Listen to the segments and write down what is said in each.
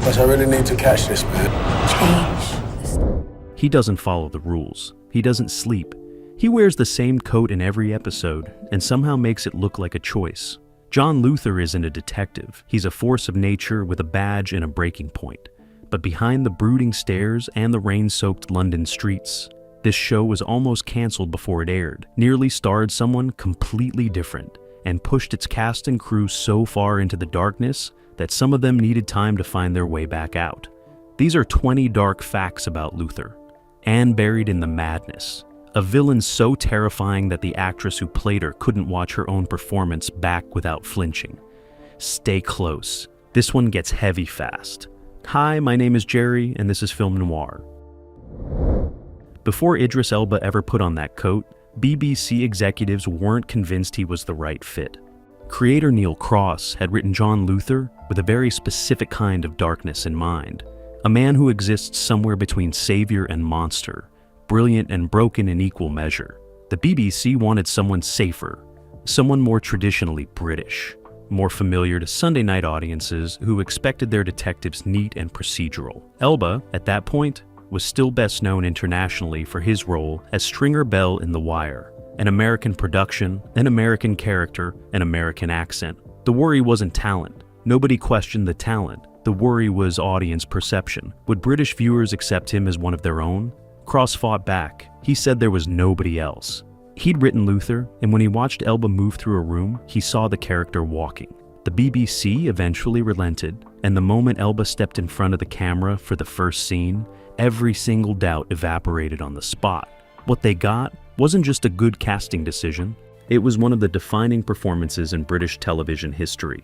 But I really need to catch this man. Change. He doesn't follow the rules. He doesn't sleep. He wears the same coat in every episode and somehow makes it look like a choice. John Luther isn't a detective. He's a force of nature with a badge and a breaking point. But behind the brooding stares and the rain-soaked London streets, this show was almost canceled before it aired, nearly starred someone completely different, and pushed its cast and crew so far into the darkness that some of them needed time to find their way back out. These are 20 dark facts about Luther, and buried in the madness. A villain so terrifying that the actress who played her couldn't watch her own performance back without flinching. Stay close. This one gets heavy fast. Hi, my name is Jerry, and this is Film Noir. Before Idris Elba ever put on that coat, BBC executives weren't convinced he was the right fit. Creator Neil Cross had written John Luther with a very specific kind of darkness in mind. A man who exists somewhere between savior and monster, brilliant and broken in equal measure. The BBC wanted someone safer, someone more traditionally British, more familiar to Sunday night audiences who expected their detectives neat and procedural. Elba, at that point, was still best known internationally for his role as Stringer Bell in The Wire, an American production, an American character, an American accent. The worry wasn't talent. Nobody questioned the talent. The worry was audience perception. Would British viewers accept him as one of their own? Cross fought back. He said there was nobody else. He'd written Luther, and when he watched Elba move through a room, he saw the character walking. The BBC eventually relented, and the moment Elba stepped in front of the camera for the first scene, every single doubt evaporated on the spot. What they got wasn't just a good casting decision, it was one of the defining performances in British television history.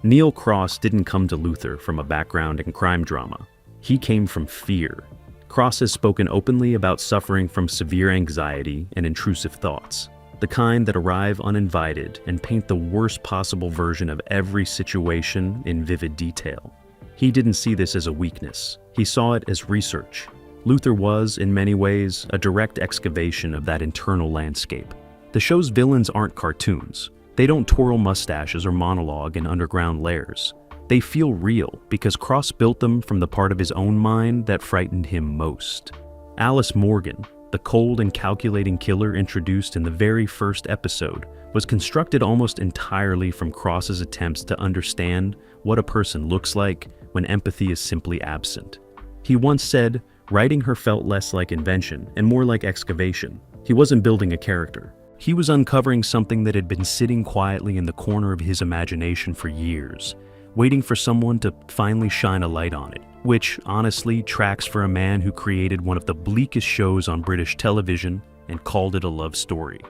Neil Cross didn't come to Luther from a background in crime drama. He came from fear. Cross has spoken openly about suffering from severe anxiety and intrusive thoughts, the kind that arrive uninvited and paint the worst possible version of every situation in vivid detail. He didn't see this as a weakness. He saw it as research. Luther was, in many ways, a direct excavation of that internal landscape. The show's villains aren't cartoons. They don't twirl mustaches or monologue in underground lairs. They feel real because Cross built them from the part of his own mind that frightened him most. Alice Morgan, the cold and calculating killer introduced in the very first episode, was constructed almost entirely from Cross's attempts to understand what a person looks like when empathy is simply absent. He once said, writing her felt less like invention and more like excavation. He wasn't building a character. He was uncovering something that had been sitting quietly in the corner of his imagination for years, waiting for someone to finally shine a light on it, which, honestly, tracks for a man who created one of the bleakest shows on British television and called it a love story.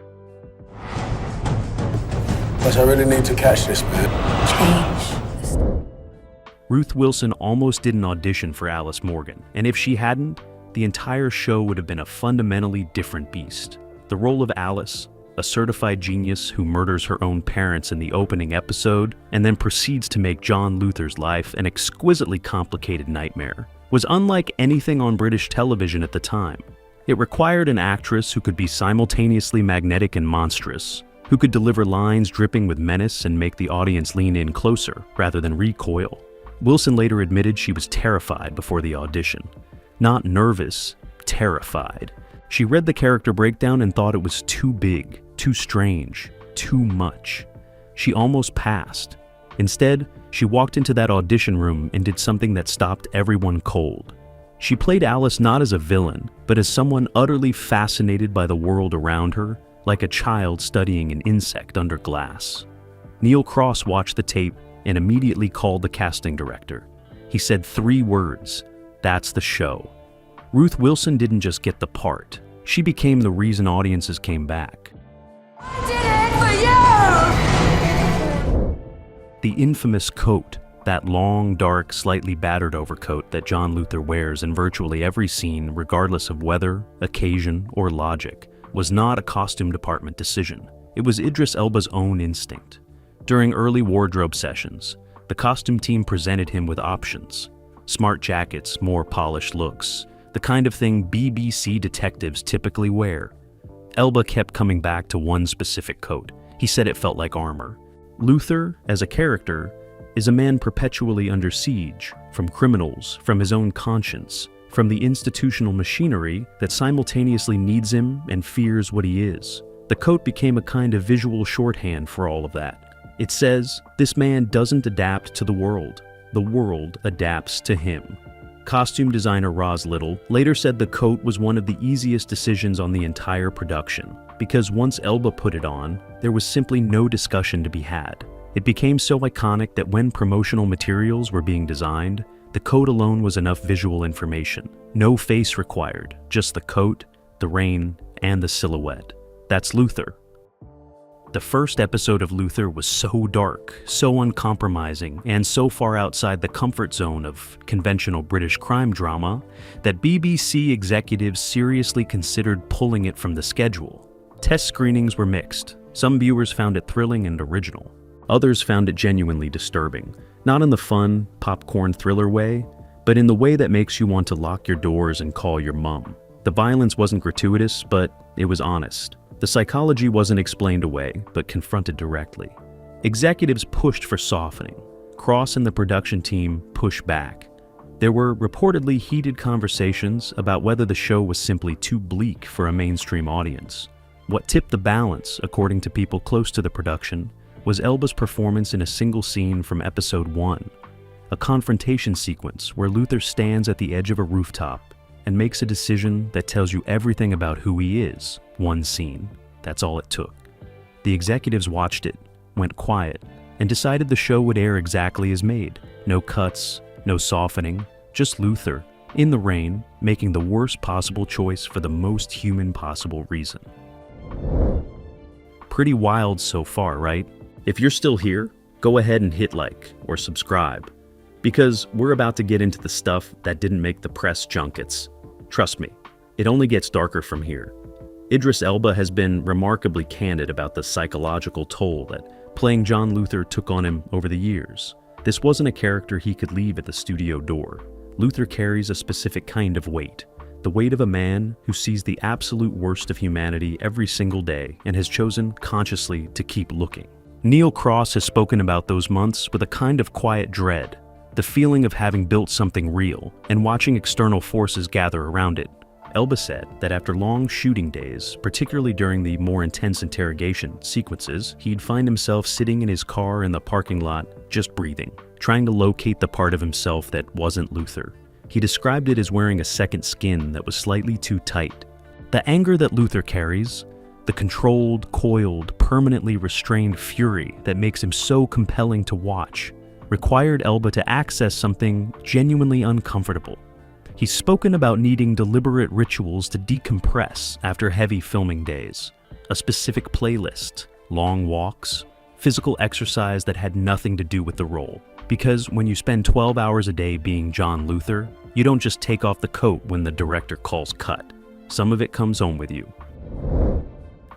But I really need to catch this man. Change. Ruth Wilson almost didn't audition for Alice Morgan, and if she hadn't, the entire show would have been a fundamentally different beast. The role of Alice, a certified genius who murders her own parents in the opening episode and then proceeds to make John Luther's life an exquisitely complicated nightmare, was unlike anything on British television at the time. It required an actress who could be simultaneously magnetic and monstrous, who could deliver lines dripping with menace and make the audience lean in closer rather than recoil. Wilson later admitted she was terrified before the audition. Not nervous, terrified. She read the character breakdown and thought it was too big, too strange, too much. She almost passed. Instead, she walked into that audition room and did something that stopped everyone cold. She played Alice not as a villain, but as someone utterly fascinated by the world around her, like a child studying an insect under glass. Neil Cross watched the tape and immediately called the casting director. He said 3 words, "That's the show." Ruth Wilson didn't just get the part. She became the reason audiences came back. I did it for you! The infamous coat, that long, dark, slightly battered overcoat that John Luther wears in virtually every scene regardless of weather, occasion, or logic, was not a costume department decision. It was Idris Elba's own instinct. During early wardrobe sessions, the costume team presented him with options. Smart jackets, more polished looks, the kind of thing BBC detectives typically wear. Elba kept coming back to one specific coat. He said it felt like armor. Luther, as a character, is a man perpetually under siege, from criminals, from his own conscience, from the institutional machinery that simultaneously needs him and fears what he is. The coat became a kind of visual shorthand for all of that. It says, this man doesn't adapt to the world adapts to him. Costume designer Roz Little later said the coat was one of the easiest decisions on the entire production, because once Elba put it on, there was simply no discussion to be had. It became so iconic that when promotional materials were being designed, the coat alone was enough visual information. No face required, just the coat, the rain, and the silhouette. That's Luther. The first episode of Luther was so dark, so uncompromising, and so far outside the comfort zone of conventional British crime drama that BBC executives seriously considered pulling it from the schedule. Test screenings were mixed. Some viewers found it thrilling and original. Others found it genuinely disturbing, not in the fun, popcorn thriller way, but in the way that makes you want to lock your doors and call your mom. The violence wasn't gratuitous, but it was honest. The psychology wasn't explained away, but confronted directly. Executives pushed for softening. Cross and the production team pushed back. There were reportedly heated conversations about whether the show was simply too bleak for a mainstream audience. What tipped the balance, according to people close to the production, was Elba's performance in a single scene from episode 1, a confrontation sequence where Luther stands at the edge of a rooftop and makes a decision that tells you everything about who he is. One scene. That's all it took. The executives watched it, went quiet, and decided the show would air exactly as made. No cuts, no softening, just Luther, in the rain, making the worst possible choice for the most human possible reason. Pretty wild so far, right? If you're still here, go ahead and hit like or subscribe, because we're about to get into the stuff that didn't make the press junkets. Trust me, it only gets darker from here. Idris Elba has been remarkably candid about the psychological toll that playing John Luther took on him over the years. This wasn't a character he could leave at the studio door. Luther carries a specific kind of weight, the weight of a man who sees the absolute worst of humanity every single day and has chosen consciously to keep looking. Neil Cross has spoken about those months with a kind of quiet dread, the feeling of having built something real and watching external forces gather around it. Elba said that after long shooting days, particularly during the more intense interrogation sequences, he'd find himself sitting in his car in the parking lot, just breathing, trying to locate the part of himself that wasn't Luther. He described it as wearing a second skin that was slightly too tight. The anger that Luther carries, the controlled, coiled, permanently restrained fury that makes him so compelling to watch, required Elba to access something genuinely uncomfortable. He's spoken about needing deliberate rituals to decompress after heavy filming days, a specific playlist, long walks, physical exercise that had nothing to do with the role. Because when you spend 12 hours a day being John Luther, you don't just take off the coat when the director calls cut. Some of it comes home with you.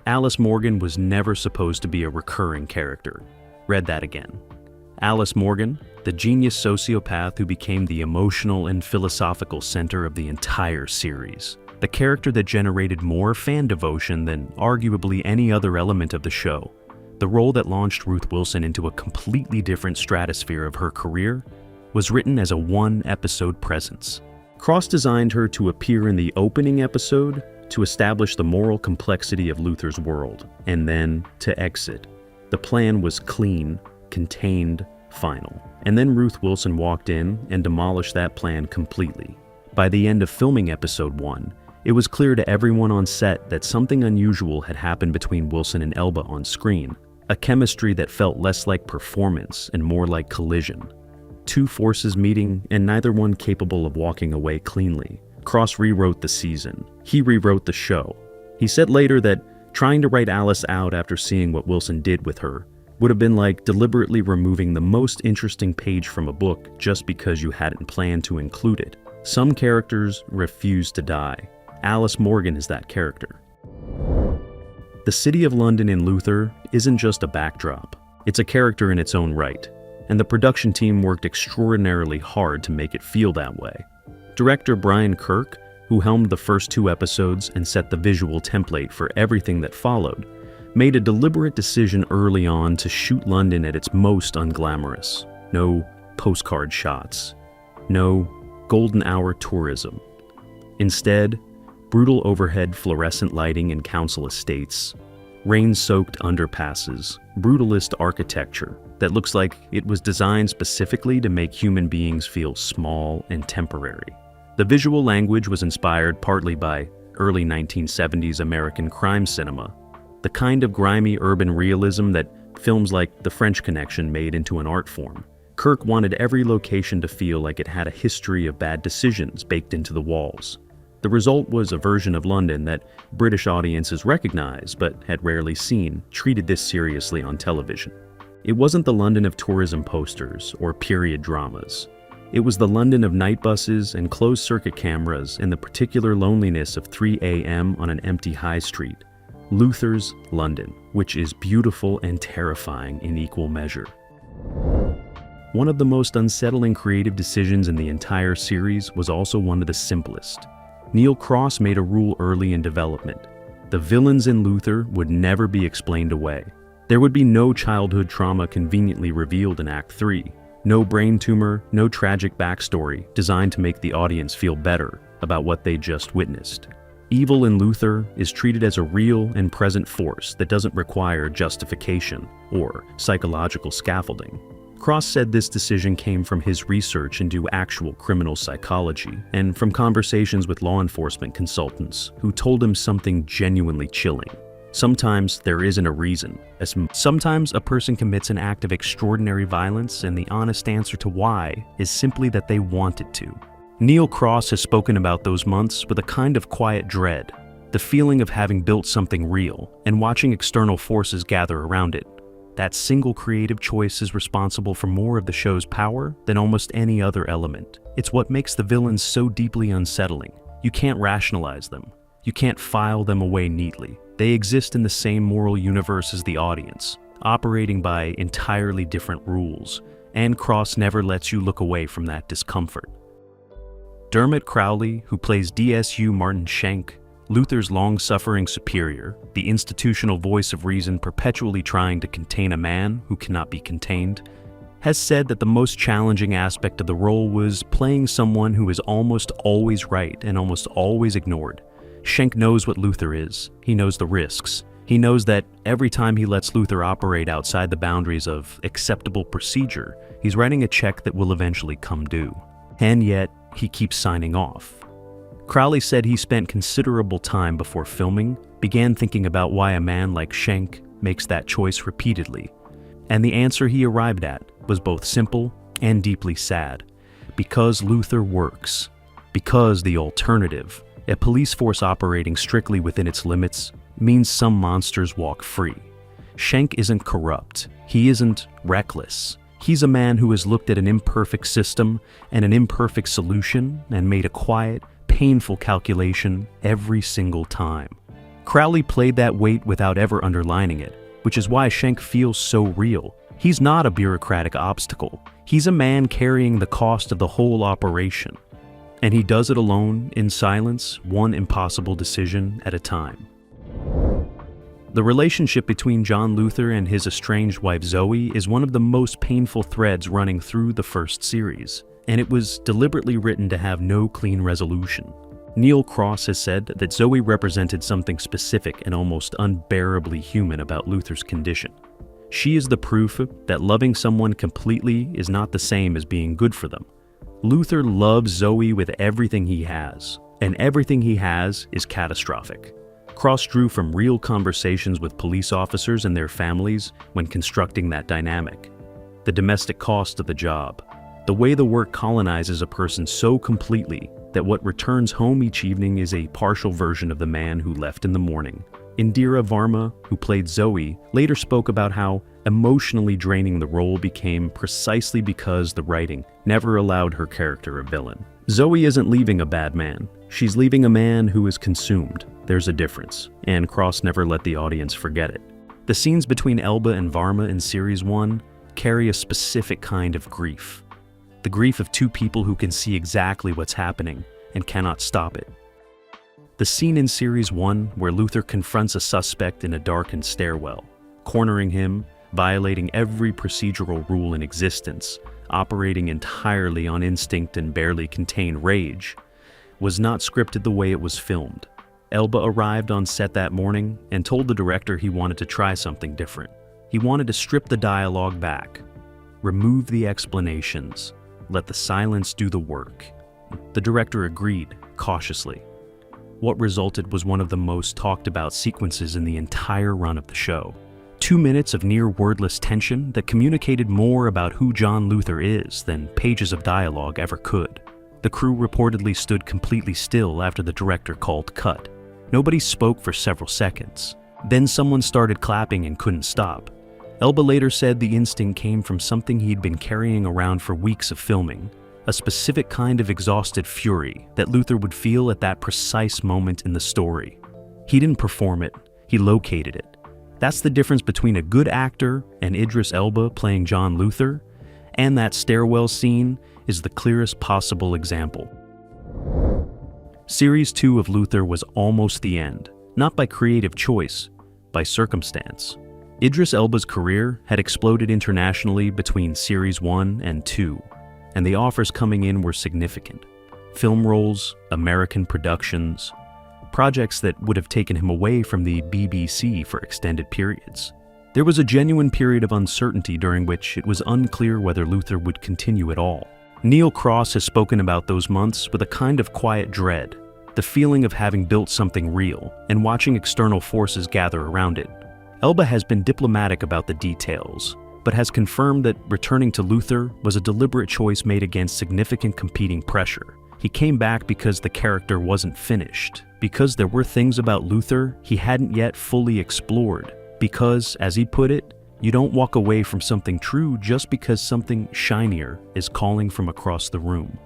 Alice Morgan was never supposed to be a recurring character. Read that again. Alice Morgan, the genius sociopath who became the emotional and philosophical center of the entire series. The character that generated more fan devotion than arguably any other element of the show. The role that launched Ruth Wilson into a completely different stratosphere of her career was written as a one-episode presence. Cross designed her to appear in the opening episode to establish the moral complexity of Luther's world, and then to exit. The plan was clean, contained, final. And then Ruth Wilson walked in and demolished that plan completely. By the end of filming episode 1, it was clear to everyone on set that something unusual had happened between Wilson and Elba on screen, a chemistry that felt less like performance and more like collision. Two forces meeting and neither one capable of walking away cleanly. Cross rewrote the season. He rewrote the show. He said later that trying to write Alice out after seeing what Wilson did with her would have been like deliberately removing the most interesting page from a book just because you hadn't planned to include it. Some characters refuse to die. Alice Morgan is that character. The city of London in Luther isn't just a backdrop. It's a character in its own right, and the production team worked extraordinarily hard to make it feel that way. Director Brian Kirk, who helmed the first 2 episodes and set the visual template for everything that followed, made a deliberate decision early on to shoot London at its most unglamorous. No postcard shots. No golden hour tourism. Instead, brutal overhead fluorescent lighting in council estates, rain-soaked underpasses, brutalist architecture that looks like it was designed specifically to make human beings feel small and temporary. The visual language was inspired partly by early 1970s American crime cinema, the kind of grimy urban realism that films like The French Connection made into an art form. Kirk wanted every location to feel like it had a history of bad decisions baked into the walls. The result was a version of London that British audiences recognized but had rarely seen, treated this seriously on television. It wasn't the London of tourism posters or period dramas. It was the London of night buses and closed-circuit cameras and the particular loneliness of 3 a.m. on an empty high street. Luther's London, which is beautiful and terrifying in equal measure. One of the most unsettling creative decisions in the entire series was also one of the simplest. Neil Cross made a rule early in development. The villains in Luther would never be explained away. There would be no childhood trauma conveniently revealed in Act 3, no brain tumor, no tragic backstory designed to make the audience feel better about what they just witnessed. Evil in Luther is treated as a real and present force that doesn't require justification or psychological scaffolding. Cross said this decision came from his research into actual criminal psychology and from conversations with law enforcement consultants who told him something genuinely chilling. Sometimes there isn't a reason. Sometimes a person commits an act of extraordinary violence and the honest answer to why is simply that they wanted to. Neil Cross has spoken about those months with a kind of quiet dread, the feeling of having built something real and watching external forces gather around it. That single creative choice is responsible for more of the show's power than almost any other element. It's what makes the villains so deeply unsettling. You can't rationalize them. You can't file them away neatly. They exist in the same moral universe as the audience, operating by entirely different rules, and Cross never lets you look away from that discomfort. Dermot Crowley, who plays DSU Martin Schenk, Luther's long-suffering superior, the institutional voice of reason perpetually trying to contain a man who cannot be contained, has said that the most challenging aspect of the role was playing someone who is almost always right and almost always ignored. Schenk knows what Luther is. He knows the risks. He knows that every time he lets Luther operate outside the boundaries of acceptable procedure, he's writing a check that will eventually come due. And yet, he keeps signing off. Crowley said he spent considerable time before filming, began thinking about why a man like Schenk makes that choice repeatedly. And the answer he arrived at was both simple and deeply sad. Because Luther works. Because the alternative, a police force operating strictly within its limits, means some monsters walk free. Schenk isn't corrupt. He isn't reckless. He's a man who has looked at an imperfect system and an imperfect solution and made a quiet, painful calculation every single time. Crowley played that weight without ever underlining it, which is why Schenk feels so real. He's not a bureaucratic obstacle. He's a man carrying the cost of the whole operation. And he does it alone, in silence, one impossible decision at a time. The relationship between John Luther and his estranged wife Zoe is one of the most painful threads running through the first series, and it was deliberately written to have no clean resolution. Neil Cross has said that Zoe represented something specific and almost unbearably human about Luther's condition. She is the proof that loving someone completely is not the same as being good for them. Luther loves Zoe with everything he has, and everything he has is catastrophic. Cross drew from real conversations with police officers and their families when constructing that dynamic. The domestic cost of the job, the way the work colonizes a person so completely that what returns home each evening is a partial version of the man who left in the morning. Indira Varma, who played Zoe, later spoke about how emotionally draining the role became precisely because the writing never allowed her character a villain. Zoe isn't leaving a bad man. She's leaving a man who is consumed. There's a difference, and Cross never let the audience forget it. The scenes between Elba and Varma in Series 1 carry a specific kind of grief. The grief of two people who can see exactly what's happening and cannot stop it. The scene in Series 1 where Luther confronts a suspect in a darkened stairwell, cornering him, violating every procedural rule in existence, operating entirely on instinct and barely contained rage, was not scripted the way it was filmed. Elba arrived on set that morning and told the director he wanted to try something different. He wanted to strip the dialogue back, remove the explanations, let the silence do the work. The director agreed, cautiously. What resulted was one of the most talked about sequences in the entire run of the show. 2 minutes of near wordless tension that communicated more about who John Luther is than pages of dialogue ever could. The crew reportedly stood completely still after the director called cut. Nobody spoke for several seconds. Then someone started clapping and couldn't stop. Elba later said the instinct came from something he'd been carrying around for weeks of filming, a specific kind of exhausted fury that Luther would feel at that precise moment in the story. He didn't perform it, he located it. That's the difference between a good actor and Idris Elba playing John Luther, and that stairwell scene is the clearest possible example. Series 2 of Luther was almost the end, not by creative choice, by circumstance. Idris Elba's career had exploded internationally between Series 1 and 2, and the offers coming in were significant. Film roles, American productions, projects that would have taken him away from the BBC for extended periods. There was a genuine period of uncertainty during which it was unclear whether Luther would continue at all. Neil Cross has spoken about those months with a kind of quiet dread, the feeling of having built something real and watching external forces gather around it. Elba has been diplomatic about the details, but has confirmed that returning to Luther was a deliberate choice made against significant competing pressure. He came back because the character wasn't finished, because there were things about Luther he hadn't yet fully explored, because, as he put it, you don't walk away from something true just because something shinier is calling from across the room.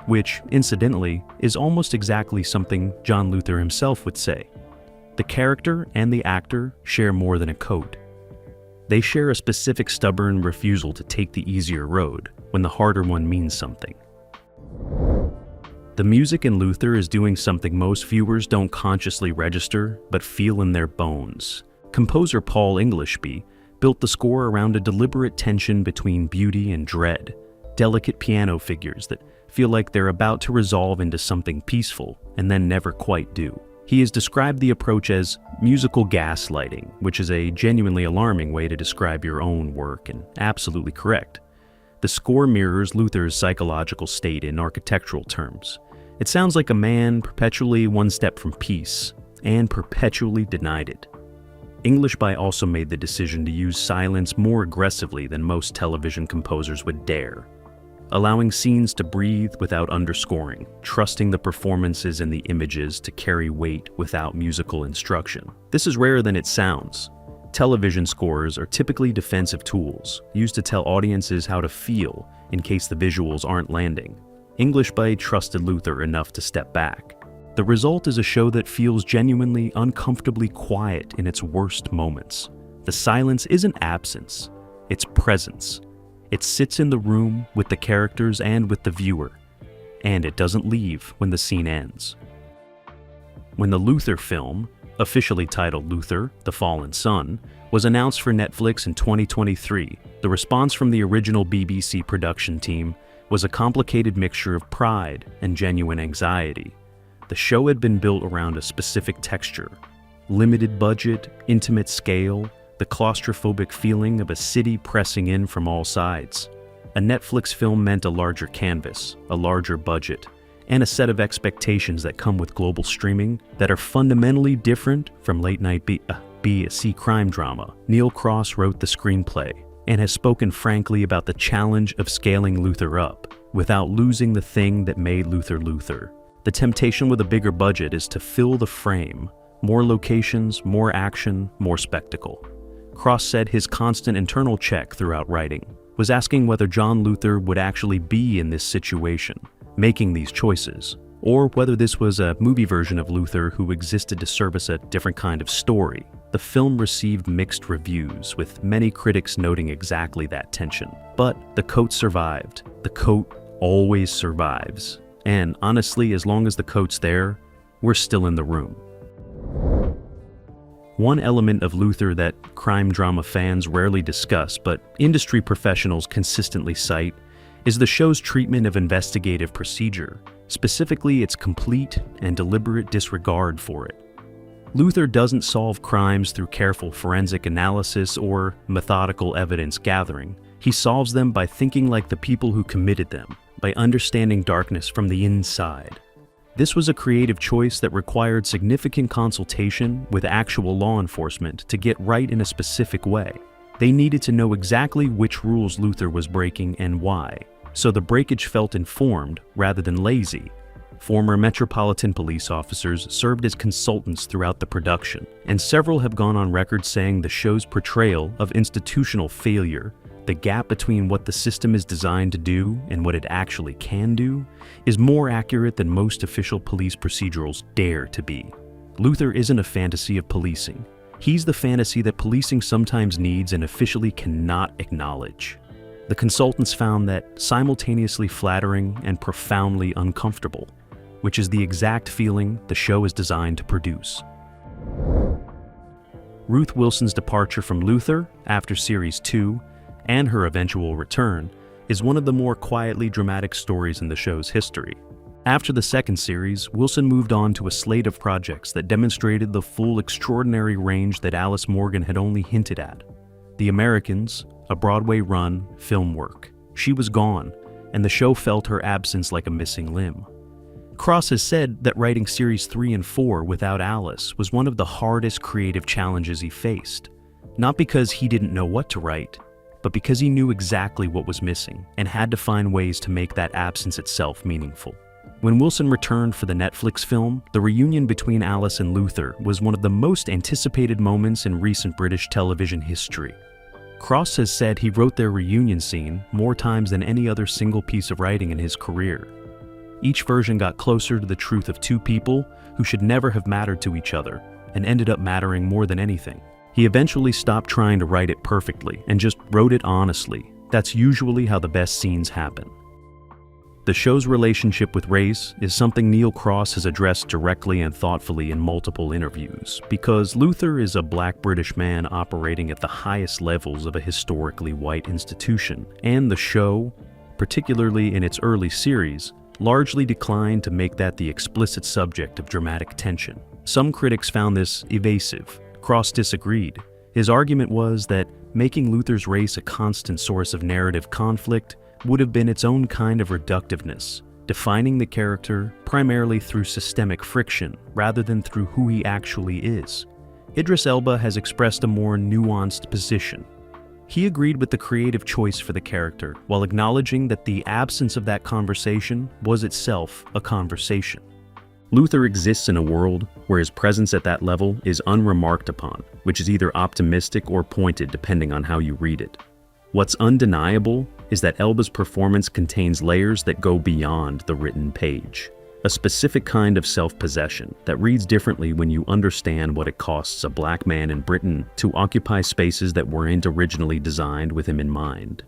Which, incidentally, is almost exactly something John Luther himself would say. The character and the actor share more than a coat. They share a specific stubborn refusal to take the easier road when the harder one means something. The music in Luther is doing something most viewers don't consciously register but feel in their bones. Composer Paul Englishby built the score around a deliberate tension between beauty and dread, delicate piano figures that feel like they're about to resolve into something peaceful and then never quite do. He has described the approach as musical gaslighting, which is a genuinely alarming way to describe your own work, and absolutely correct. The score mirrors Luther's psychological state in architectural terms. It sounds like a man perpetually one step from peace, and perpetually denied it. Englishby also made the decision to use silence more aggressively than most television composers would dare, allowing scenes to breathe without underscoring, trusting the performances and the images to carry weight without musical instruction. This is rarer than it sounds. Television scores are typically defensive tools, used to tell audiences how to feel in case the visuals aren't landing. Englishby trusted Luther enough to step back. The result is a show that feels genuinely uncomfortably quiet in its worst moments. The silence isn't absence, it's presence. It sits in the room with the characters and with the viewer, and it doesn't leave when the scene ends. When the Luther film, officially titled Luther, The Fallen Son, was announced for Netflix in 2023, the response from the original BBC production team was a complicated mixture of pride and genuine anxiety. The show had been built around a specific texture, limited budget, intimate scale, the claustrophobic feeling of a city pressing in from all sides. A Netflix film meant a larger canvas, a larger budget, and a set of expectations that come with global streaming that are fundamentally different from late-night B-C crime drama. Neil Cross wrote the screenplay and has spoken frankly about the challenge of scaling Luther up without losing the thing that made Luther Luther. The temptation with a bigger budget is to fill the frame, more locations, more action, more spectacle. Cross said his constant internal check throughout writing was asking whether John Luther would actually be in this situation, making these choices, or whether this was a movie version of Luther who existed to service a different kind of story. The film received mixed reviews, with many critics noting exactly that tension. But the coat survived. The coat always survives. And honestly, as long as the coat's there, we're still in the room. One element of Luther that crime drama fans rarely discuss, but industry professionals consistently cite, is the show's treatment of investigative procedure, specifically its complete and deliberate disregard for it. Luther doesn't solve crimes through careful forensic analysis or methodical evidence gathering. He solves them by thinking like the people who committed them, by understanding darkness from the inside. This was a creative choice that required significant consultation with actual law enforcement to get right in a specific way. They needed to know exactly which rules Luther was breaking and why, so the breakage felt informed rather than lazy. Former Metropolitan Police officers served as consultants throughout the production, and several have gone on record saying the show's portrayal of institutional failure, the gap between what the system is designed to do and what it actually can do, is more accurate than most official police procedurals dare to be. Luther isn't a fantasy of policing. He's the fantasy that policing sometimes needs and officially cannot acknowledge. The consultants found that simultaneously flattering and profoundly uncomfortable, which is the exact feeling the show is designed to produce. Ruth Wilson's departure from Luther after Series 2 and her eventual return is one of the more quietly dramatic stories in the show's history. After the second series, Wilson moved on to a slate of projects that demonstrated the full extraordinary range that Alice Morgan had only hinted at. The Americans, a Broadway-run film work. She was gone, and the show felt her absence like a missing limb. Cross has said that writing Series 3 and 4 without Alice was one of the hardest creative challenges he faced, not because he didn't know what to write, but because he knew exactly what was missing and had to find ways to make that absence itself meaningful. When Wilson returned for the Netflix film, the reunion between Alice and Luther was one of the most anticipated moments in recent British television history. Cross has said he wrote their reunion scene more times than any other single piece of writing in his career. Each version got closer to the truth of two people who should never have mattered to each other and ended up mattering more than anything. He eventually stopped trying to write it perfectly and just wrote it honestly. That's usually how the best scenes happen. The show's relationship with race is something Neil Cross has addressed directly and thoughtfully in multiple interviews, because Luther is a black British man operating at the highest levels of a historically white institution, and the show, particularly in its early series, largely declined to make that the explicit subject of dramatic tension. Some critics found this evasive. Cross disagreed. His argument was that making Luther's race a constant source of narrative conflict would have been its own kind of reductiveness, defining the character primarily through systemic friction rather than through who he actually is. Idris Elba has expressed a more nuanced position. He agreed with the creative choice for the character, while acknowledging that the absence of that conversation was itself a conversation. Luther exists in a world where his presence at that level is unremarked upon, which is either optimistic or pointed depending on how you read it. What's undeniable is that Elba's performance contains layers that go beyond the written page. A specific kind of self-possession that reads differently when you understand what it costs a black man in Britain to occupy spaces that weren't originally designed with him in mind.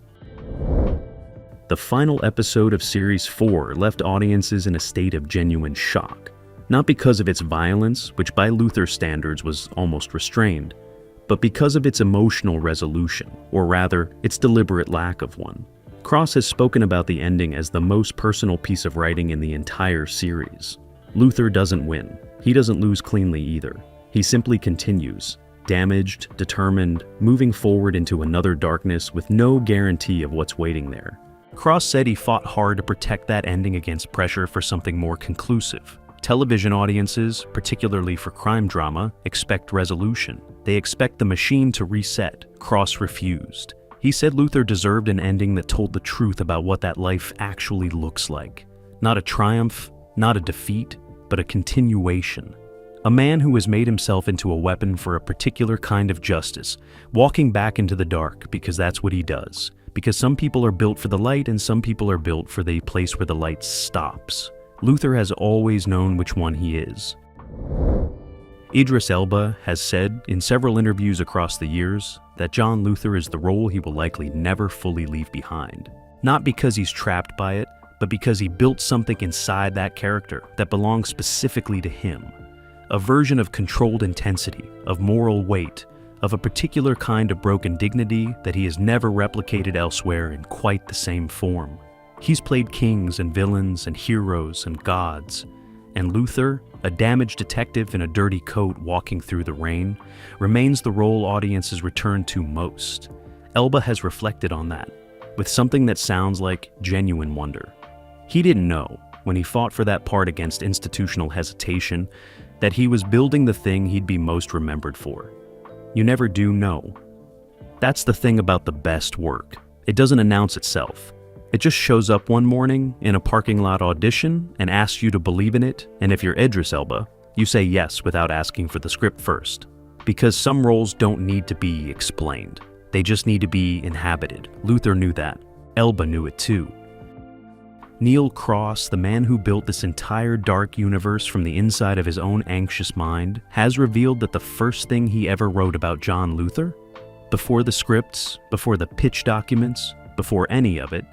The final episode of Series 4 left audiences in a state of genuine shock, not because of its violence, which by Luther's standards was almost restrained, but because of its emotional resolution, or rather, its deliberate lack of one. Cross has spoken about the ending as the most personal piece of writing in the entire series. Luther doesn't win. He doesn't lose cleanly either. He simply continues, damaged, determined, moving forward into another darkness with no guarantee of what's waiting there. Cross said he fought hard to protect that ending against pressure for something more conclusive. Television audiences, particularly for crime drama, expect resolution. They expect the machine to reset. Cross refused. He said Luther deserved an ending that told the truth about what that life actually looks like. Not a triumph, not a defeat, but a continuation. A man who has made himself into a weapon for a particular kind of justice, walking back into the dark because that's what he does. Because some people are built for the light and some people are built for the place where the light stops. Luther has always known which one he is. Idris Elba has said in several interviews across the years that John Luther is the role he will likely never fully leave behind. Not because he's trapped by it, but because he built something inside that character that belongs specifically to him. A version of controlled intensity, of moral weight, of a particular kind of broken dignity that he has never replicated elsewhere in quite the same form. He's played kings and villains and heroes and gods, and Luther, a damaged detective in a dirty coat walking through the rain, remains the role audiences return to most. Elba has reflected on that, with something that sounds like genuine wonder. He didn't know, when he fought for that part against institutional hesitation, that he was building the thing he'd be most remembered for. You never do know. That's the thing about the best work. It doesn't announce itself. It just shows up one morning in a parking lot audition and asks you to believe in it, and if you're Idris Elba, you say yes without asking for the script first. Because some roles don't need to be explained. They just need to be inhabited. Luther knew that. Elba knew it too. Neil Cross, the man who built this entire dark universe from the inside of his own anxious mind, has revealed that the first thing he ever wrote about John Luther, before the scripts, before the pitch documents, before any of it,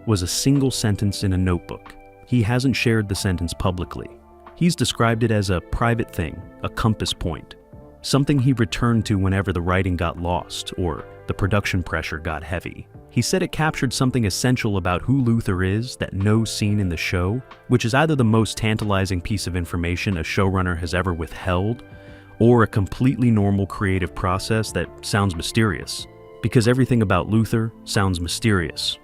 was a single sentence in a notebook. He hasn't shared the sentence publicly. He's described it as a private thing, a compass point, something he returned to whenever the writing got lost or the production pressure got heavy. He said it captured something essential about who Luther is that no scene in the show, which is either the most tantalizing piece of information a showrunner has ever withheld, or a completely normal creative process that sounds mysterious. Because everything about Luther sounds mysterious.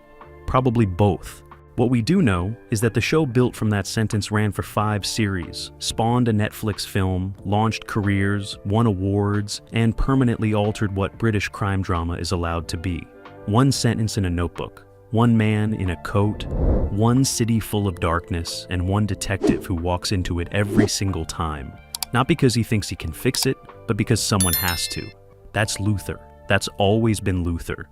Probably both. What we do know is that the show built from that sentence ran for 5 series, spawned a Netflix film, launched careers, won awards, and permanently altered what British crime drama is allowed to be. One sentence in a notebook, one man in a coat, one city full of darkness, and one detective who walks into it every single time. Not because he thinks he can fix it, but because someone has to. That's Luther. That's always been Luther.